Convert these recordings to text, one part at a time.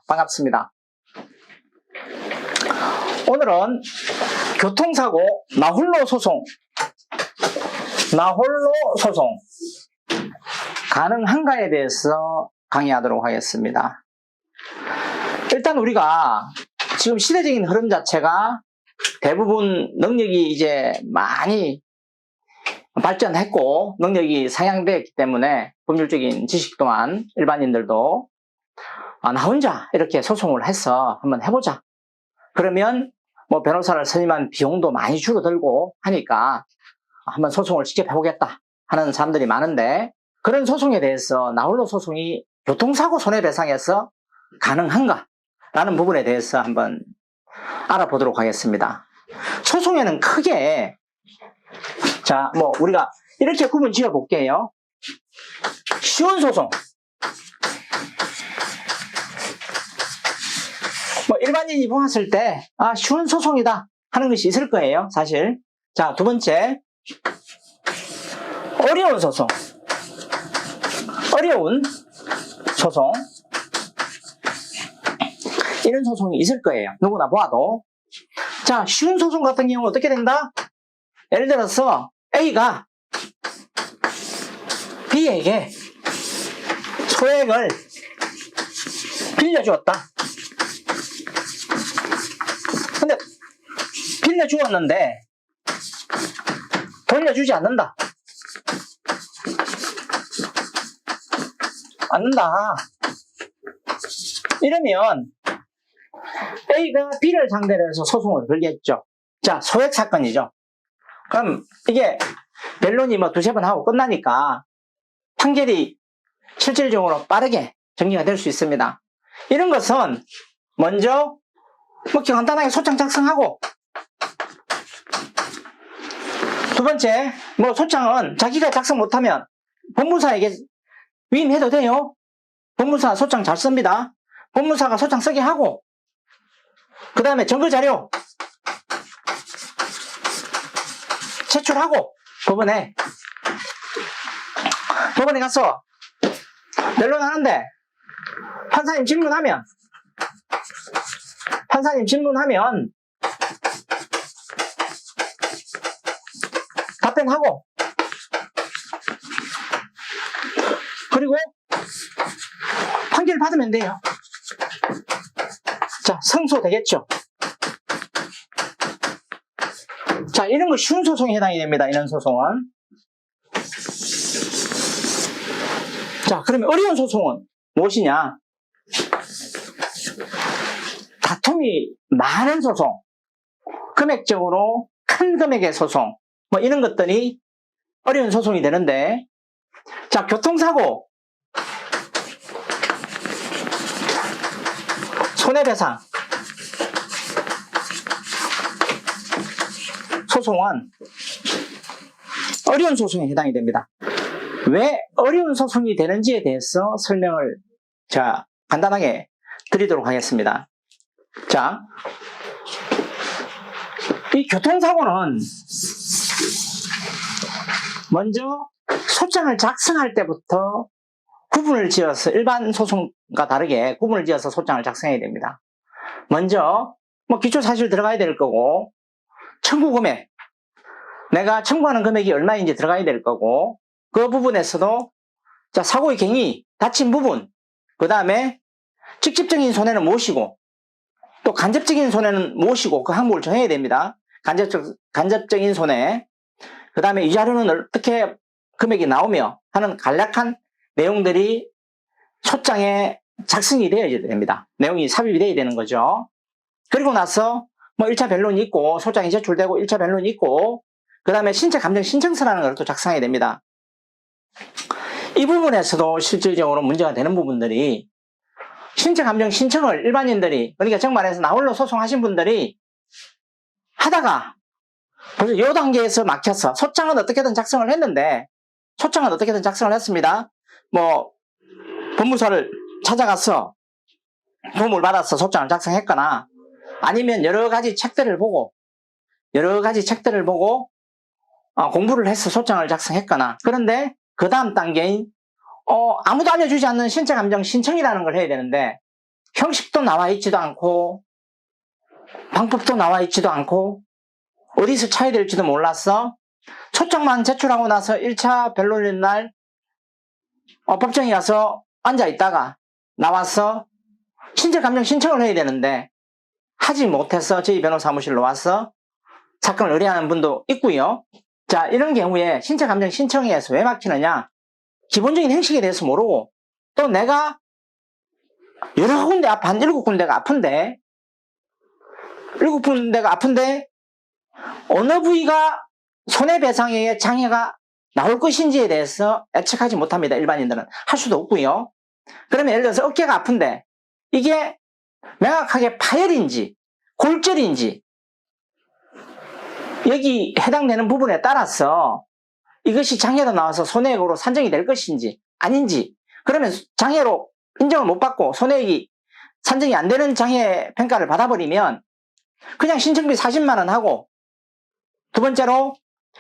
반갑습니다. 오늘은 교통사고 나홀로 소송 가능한가에 대해서 강의하도록 하겠습니다. 일단 우리가 지금 시대적인 흐름 자체가 대부분 능력이 이제 많이 발전했고 능력이 상향되었기 때문에 법률적인 지식 또한 일반인들도 나 혼자 이렇게 소송을 해서 한번 해보자. 그러면 뭐 변호사를 선임한 비용도 많이 줄어들고 하니까 한번 소송을 직접 해보겠다 하는 사람들이 많은데, 그런 소송에 대해서 나홀로 소송이 교통사고 손해배상에서 가능한가 라는 부분에 대해서 한번 알아보도록 하겠습니다. 소송에는 크게 뭐 우리가 이렇게 구분 지어 볼게요. 쉬운 소송, 뭐 일반인이 보았을 때 쉬운 소송이다 하는 것이 있을 거예요, 사실. 자, 두 번째, 어려운 소송. 이런 소송이 있을 거예요, 누구나 보아도. 자, 쉬운 소송 같은 경우는 어떻게 된다? 예를 들어서 A가 B에게 소액을 빌려주었다. 근데 빌려주었는데 돌려주지 않는다. 이러면 A가 B를 상대로 해서 소송을 걸겠죠. 자, 소액 사건이죠. 그럼 이게 변론이 뭐 두세 번 하고 끝나니까 판결이 실질적으로 빠르게 정리가 될 수 있습니다. 이런 것은 먼저 뭐 간단하게 소장 작성하고, 두 번째, 뭐 소장은 자기가 작성 못하면 법무사에게 위임해도 돼요. 법무사 소장 잘 씁니다. 법무사가 소장 쓰게 하고, 그 다음에 증거자료 제출하고 법원에 가서 변론하는데 판사님 질문하면 답변하고, 그리고 판결 받으면 돼요. 자, 성소되겠죠. 자, 이런 거 쉬운 소송에 해당이 됩니다, 이런 소송은. 자, 그러면 어려운 소송은 무엇이냐? 다툼이 많은 소송, 금액적으로 큰 금액의 소송, 뭐 이런 것들이 어려운 소송이 되는데, 자, 교통사고 손해배상 소송은 어려운 소송에 해당이 됩니다. 왜 어려운 소송이 되는지에 대해서 설명을 간단하게 드리도록 하겠습니다. 자, 이 교통사고는 먼저 소장을 작성할 때부터 구분을 지어서, 일반 소송과 다르게 구분을 지어서 소장을 작성해야 됩니다. 먼저 뭐 기초사실 들어가야 될 거고, 청구 금액, 내가 청구하는 금액이 얼마인지 들어가야 될 거고, 그 부분에서도 사고의 경위, 다친 부분, 그 다음에 직접적인 손해는 무엇이고 또 간접적인 손해는 무엇이고 그 항목을 정해야 됩니다. 간접적인 손해, 그 다음에 이 자료는 어떻게 금액이 나오며 하는 간략한 내용들이 소장에 작성이 되어야 됩니다. 내용이 삽입이 되어야 되는 거죠. 그리고 나서 뭐 1차 변론이 있고, 소장이 제출되고 1차 변론이 있고, 그 다음에 신체 감정 신청서라는 걸 또 작성해야 됩니다. 이 부분에서도 실질적으로 문제가 되는 부분들이, 신체 감정 신청을 일반인들이, 그러니까 정말해서 나홀로 소송하신 분들이 하다가 벌써 요 단계에서 막혀서, 소장은 어떻게든 작성을 했습니다. 뭐 법무사를 찾아가서 도움을 받아서 소장을 작성했거나, 아니면 여러 가지 책들을 보고 공부를 해서 소장을 작성했거나, 그런데 그 다음 단계인 아무도 알려주지 않는 신체 감정 신청이라는 걸 해야 되는데, 형식도 나와 있지도 않고 방법도 나와 있지도 않고 어디서 차야 될지도 몰랐어. 소장만 제출하고 나서 1차 변론일 날 법정에 가서 앉아 있다가 나와서 신체감정 신청을 해야 되는데 하지 못해서 저희 변호사 사무실로 와서 사건을 의뢰하는 분도 있고요. 자, 이런 경우에 신체감정 신청에서 왜 막히느냐? 기본적인 행식에 대해서 모르고 또 내가 여러 군데 한 7군데가 아픈데 7군데가 아픈데 어느 부위가 손해배상에 장애가 나올 것인지에 대해서 예측하지 못합니다. 일반인들은 할 수도 없고요. 그러면 예를 들어서 어깨가 아픈데 이게 명확하게 파열인지 골절인지 여기 해당되는 부분에 따라서 이것이 장애로 나와서 손해액으로 산정이 될 것인지 아닌지, 그러면 장애로 인정을 못 받고 손해액이 산정이 안 되는 장애 평가를 받아버리면 그냥 신청비 40만 원 하고, 두 번째로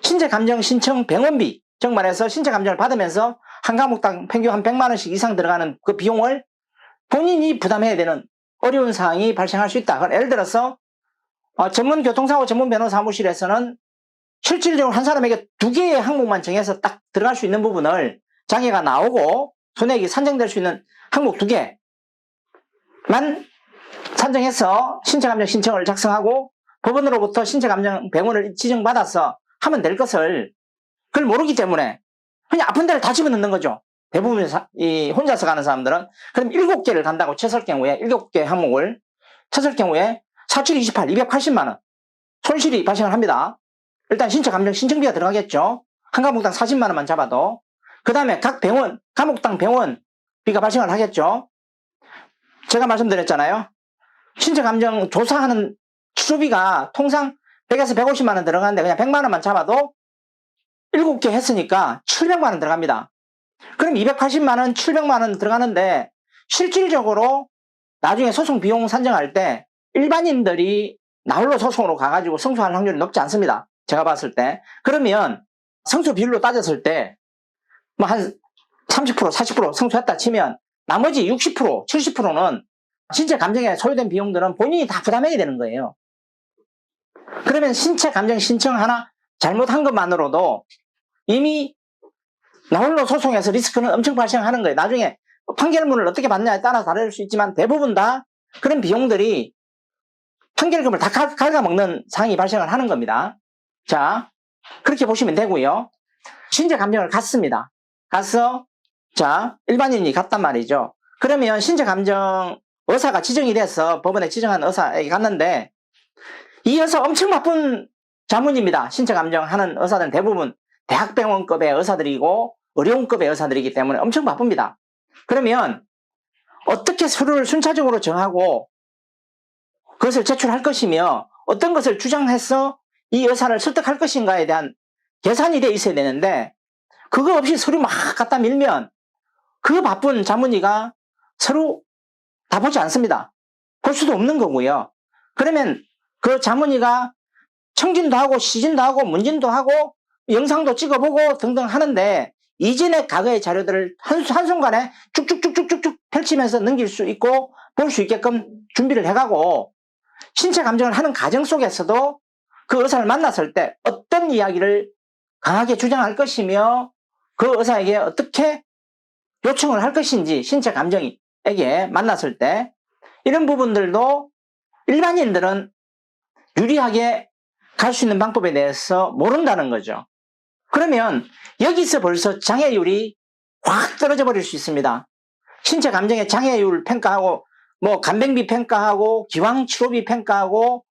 신체감정 신청 병원비, 즉 말해서 신체감정을 받으면서 한 과목당 평균 한 100만 원씩 이상 들어가는 그 비용을 본인이 부담해야 되는 어려운 사항이 발생할 수 있다. 예를 들어서 전문 교통사고 전문 변호사 사무실에서는 실질적으로 한 사람에게 2개의 항목만 정해서 딱 들어갈 수 있는 부분을 장애가 나오고 손해액이 산정될 수 있는 항목 2개만 산정해서 신체감정 신청을 작성하고 법원으로부터 신체감정 병원을 지정받아서 하면 될 것을 그걸 모르기 때문에 그냥 아픈 데를 다 집어넣는 거죠. 대부분 혼자서 가는 사람들은. 그럼 7개를 간다고 쳤을 경우에 7개 항목을 쳤을 경우에 4728, 280만 원 손실이 발생을 합니다. 일단 신체감정 신청비가 들어가겠죠. 한 과목당 40만 원만 잡아도. 그 다음에 각 병원, 과목당 병원비가 발생을 하겠죠. 제가 말씀드렸잖아요. 신체감정 조사하는 치료비가 통상 100에서 150만 원 들어가는데 그냥 100만 원만 잡아도 7개 했으니까 700만 원 들어갑니다. 그럼 280만 원, 700만 원 들어가는데 실질적으로 나중에 소송 비용 산정할 때 일반인들이 나홀로 소송으로 가가지고 승소할 확률이 높지 않습니다. 제가 봤을 때. 그러면 승소 비율로 따졌을 때 뭐 한 30%, 40% 승소했다 치면 나머지 60%, 70%는 신체 감정에 소요된 비용들은 본인이 다 부담해야 되는 거예요. 그러면 신체 감정 신청 하나 잘못한 것만으로도 이미 나홀로 소송에서 리스크는 엄청 발생하는 거예요. 나중에 판결문을 어떻게 받느냐에 따라 다를 수 있지만 대부분 다 그런 비용들이 판결금을 다 갉아먹는 상황이 발생을 하는 겁니다. 자, 그렇게 보시면 되고요. 신체 감정을 갔습니다. 가서 자, 일반인이 갔단 말이죠. 그러면 신체 감정 의사가 지정이 돼서 법원에 지정한 의사에게 갔는데 이 의사 엄청 바쁜 자문입니다. 신체 감정 하는 의사들은 대부분 대학병원급의 의사들이고 의료원급의 의사들이기 때문에 엄청 바쁩니다. 그러면 어떻게 서류를 순차적으로 정하고 그것을 제출할 것이며 어떤 것을 주장해서 이 의사를 설득할 것인가에 대한 계산이 되어 있어야 되는데 그거 없이 서류 막 갖다 밀면 그 바쁜 자문의가 서류 다 보지 않습니다. 볼 수도 없는 거고요. 그러면 그 자문의가 청진도 하고 시진도 하고 문진도 하고 영상도 찍어보고 등등 하는데 이전의 과거의 자료들을 한순간에 쭉쭉쭉쭉쭉 펼치면서 넘길 수 있고 볼 수 있게끔 준비를 해가고 신체 감정을 하는 과정 속에서도 그 의사를 만났을 때 어떤 이야기를 강하게 주장할 것이며 그 의사에게 어떻게 요청을 할 것인지 신체 감정에게 만났을 때 이런 부분들도 일반인들은 유리하게 갈 수 있는 방법에 대해서 모른다는 거죠. 그러면 여기서 벌써 장애율이 확 떨어져 버릴 수 있습니다. 신체 감정의 장애율 평가하고 뭐 간병비 평가하고 기왕치료비 평가하고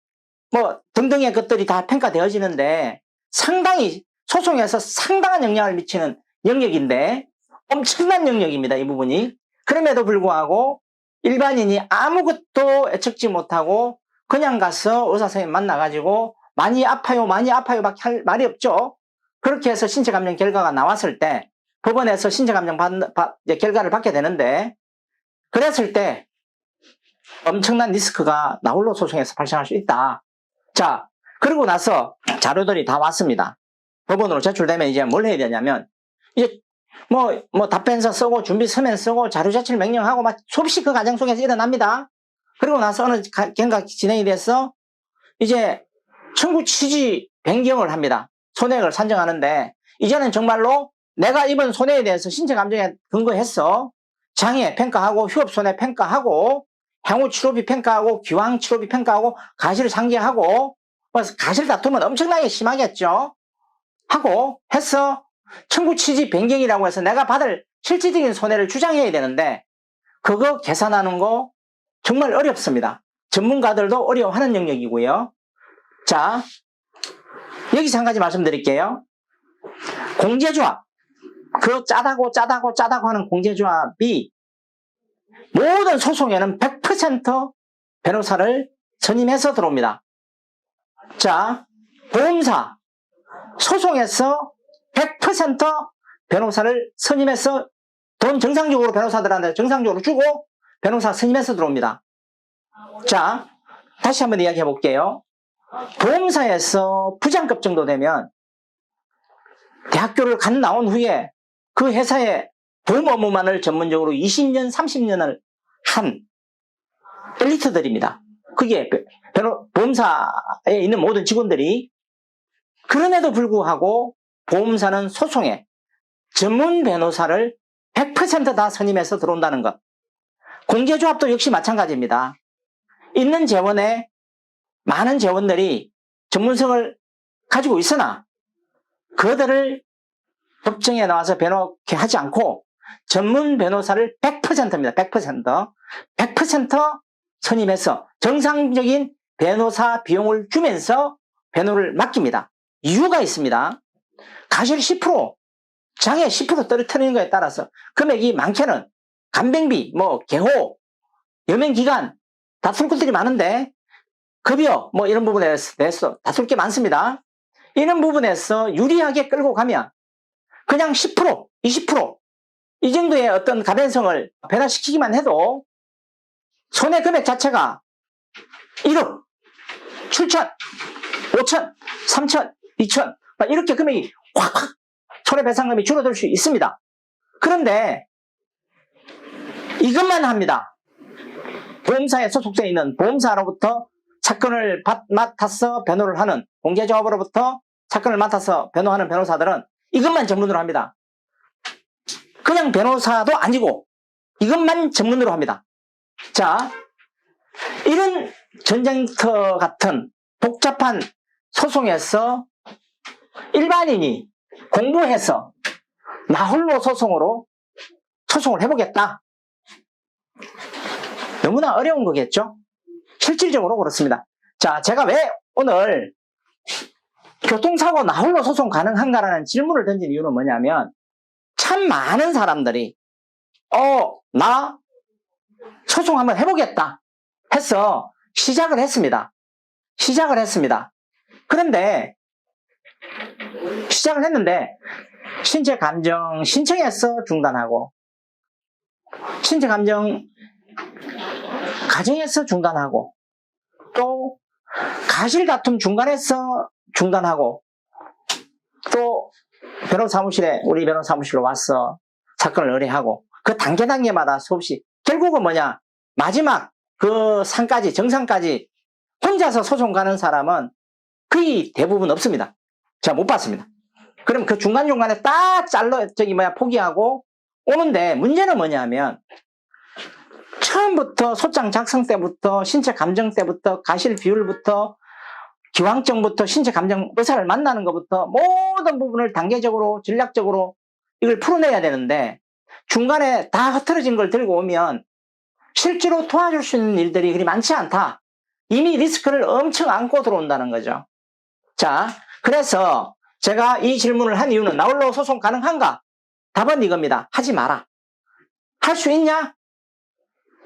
뭐 등등의 것들이 다 평가되어지는데 상당히 소송에서 상당한 영향을 미치는 영역인데 엄청난 영역입니다. 이 부분이. 그럼에도 불구하고 일반인이 아무것도 예측지 못하고 그냥 가서 의사 선생님 만나가지고 많이 아파요 밖에 할 말이 없죠. 그렇게 해서 신체감정 결과가 나왔을 때 법원에서 신체감정 결과를 받게 되는데 그랬을 때 엄청난 리스크가 나홀로 소송에서 발생할 수 있다. 자, 그러고 나서 자료들이 다 왔습니다. 법원으로 제출되면 이제 뭘 해야 되냐면 이제 뭐 답변서 쓰고 준비 서면 쓰고 자료 제출 명령하고 막 수없이 그 과정 속에서 일어납니다. 그리고 나서 어느 경과 진행이 돼서 이제 청구 취지 변경을 합니다. 손해액을 산정하는데 이제는 정말로 내가 입은 손해에 대해서 신체 감정에 근거해서 장애 평가하고 휴업 손해 평가하고 향후 치료비 평가하고 기왕 치료비 평가하고 가실 상계하고 가실 다툼은 엄청나게 심하겠죠. 하고 해서 청구 취지 변경이라고 해서 내가 받을 실질적인 손해를 주장해야 되는데 그거 계산하는 거 정말 어렵습니다. 전문가들도 어려워하는 영역이고요. 자, 여기서 한 가지 말씀드릴게요. 공제조합, 그 짜다고 하는 공제조합이 모든 소송에는 100% 변호사를 선임해서 들어옵니다. 자, 보험사 소송에서 100% 변호사를 선임해서 돈 정상적으로 변호사들한테 정상적으로 주고 변호사 선임해서 들어옵니다. 자, 다시 한번 이야기해 볼게요. 보험사에서 부장급 정도 되면 대학교를 간 나온 후에 그 회사의 보험 업무만을 전문적으로 20년, 30년을 한 엘리트들입니다. 그게 보험사에 있는 모든 직원들이. 그럼에도 불구하고 보험사는 소송에 전문 변호사를 100% 다 선임해서 들어온다는 것. 공제조합도 역시 마찬가지입니다. 있는 재원에 많은 재원들이 전문성을 가지고 있으나 그들을 법정에 나와서 변호케 하지 않고 전문 변호사를 100%입니다. 100% 선임해서 정상적인 변호사 비용을 주면서 변호를 맡깁니다. 이유가 있습니다. 가실 10%, 장애 10% 떨어뜨리는 것에 따라서 금액이 많게는 간병비, 개호, 여명기간 다툴 것들이 많은데 급여 이런 부분에 대해서 다툴 게 많습니다. 이런 부분에서 유리하게 끌고 가면 그냥 10%, 20% 이 정도의 어떤 가변성을 변화시키기만 해도 손해 금액 자체가 1억, 7천, 5천, 3천, 2천 이렇게 금액이 확 손해배상금이 줄어들 수 있습니다. 그런데 이것만 합니다. 보험사에 소속되어 있는 보험사로부터 사건을 맡아서 변호를 하는 공제조합으로부터 사건을 맡아서 변호하는 변호사들은 이것만 전문으로 합니다. 그냥 변호사도 아니고 이것만 전문으로 합니다. 자, 이런 전쟁터 같은 복잡한 소송에서 일반인이 공부해서 나 홀로 소송을 해보겠다. 너무나 어려운 거겠죠? 실질적으로 그렇습니다. 자, 제가 왜 오늘 교통사고 나 홀로 소송 가능한가라는 질문을 던진 이유는 뭐냐면 참 많은 사람들이 나 소송 한번 해보겠다 해서 시작을 했습니다. 그런데 시작을 했는데 신체 감정 신청해서 중단하고 신체 감정 가정에서 중단하고 또 가실 다툼 중간에서 중단하고 또 우리 변호사 사무실로 와서 사건을 의뢰하고 그 단계마다 수없이 결국은 뭐냐 마지막 그 상까지 정상까지 혼자서 소송 가는 사람은 거의 대부분 없습니다. 제가 못 봤습니다. 그럼 그 중간중간에 딱 포기하고 오는데 문제는 뭐냐면 처음부터 소장 작성 때부터 신체 감정 때부터 가실 비율부터 기왕정부터 신체 감정 의사를 만나는 것부터 모든 부분을 단계적으로 전략적으로 이걸 풀어내야 되는데 중간에 다 흐트러진 걸 들고 오면 실제로 도와줄 수 있는 일들이 그리 많지 않다. 이미 리스크를 엄청 안고 들어온다는 거죠. 자, 그래서 제가 이 질문을 한 이유는 나 홀로 소송 가능한가? 답은 이겁니다. 하지 마라. 할 수 있냐?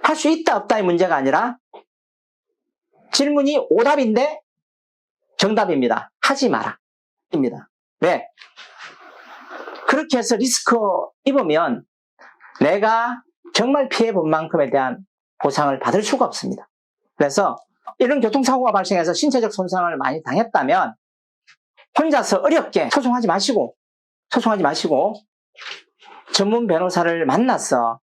할 수 있다 없다의 문제가 아니라 질문이 오답인데 정답입니다. 하지 마라. 입니다. 왜? 그렇게 해서 리스크 입으면 내가 정말 피해본 만큼에 대한 보상을 받을 수가 없습니다. 그래서 이런 교통사고가 발생해서 신체적 손상을 많이 당했다면 혼자서 어렵게 소송하지 마시고 전문 변호사를 만났어.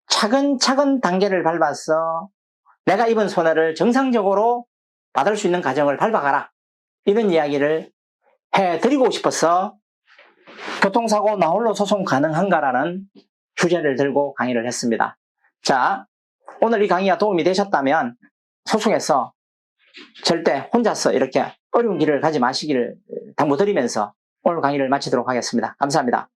차근차근 단계를 밟았어. 내가 입은 손해를 정상적으로 받을 수 있는 과정을 밟아가라. 이런 이야기를 해드리고 싶어서 교통사고 나홀로 소송 가능한가라는 주제를 들고 강의를 했습니다. 자, 오늘 이 강의가 도움이 되셨다면 소송에서 절대 혼자서 이렇게 어려운 길을 가지 마시기를 당부드리면서 오늘 강의를 마치도록 하겠습니다. 감사합니다.